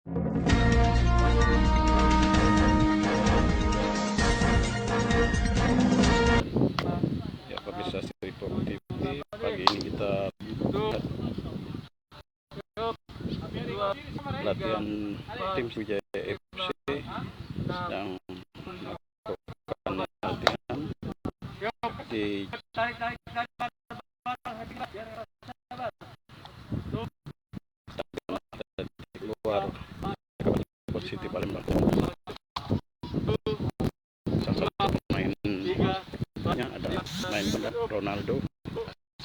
Ya, pemirsa Seripop TV, pagi ini kita latihan tim Sriwijaya FC sedang melakukan latihan di luar Siti Palembang. Salah satu pemainnya adalah main muda Ronaldo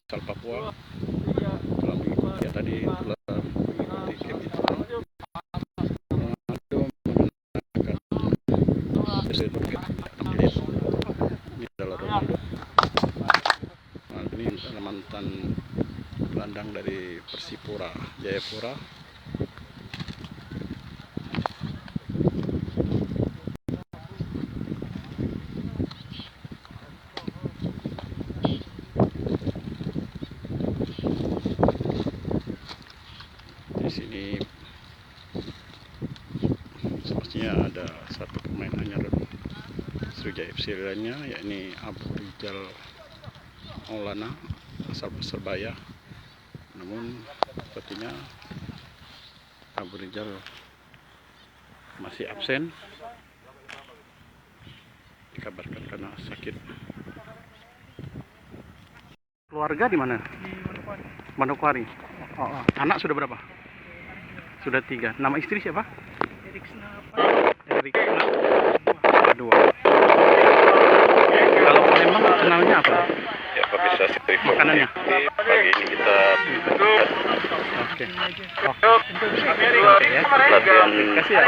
asal Papua. Kalau mengikuti tadi itulah mengikuti game itu. Ronaldo menggunakan ini adalah Ronaldo. Ronaldo ini mantan gelandang dari Persipura Jayapura. Di sini sepertinya ada satu pemain hanya Sriwijaya FC lainnya, yakni Abu Rijal Maulana asal Persebaya. Namun sepertinya Abu Rijal masih absen, dikabarkan karena sakit. Keluarga di mana? Di Manokwari. Oh. Anak sudah berapa? Sudah 3. Nama istri siapa? Erik Kedua. Kalau Palembang kenalnya apa? Ya, pemirsa Seripop makanannya. Pagi ini kita oke. Ya. Latihan. Kasih ya.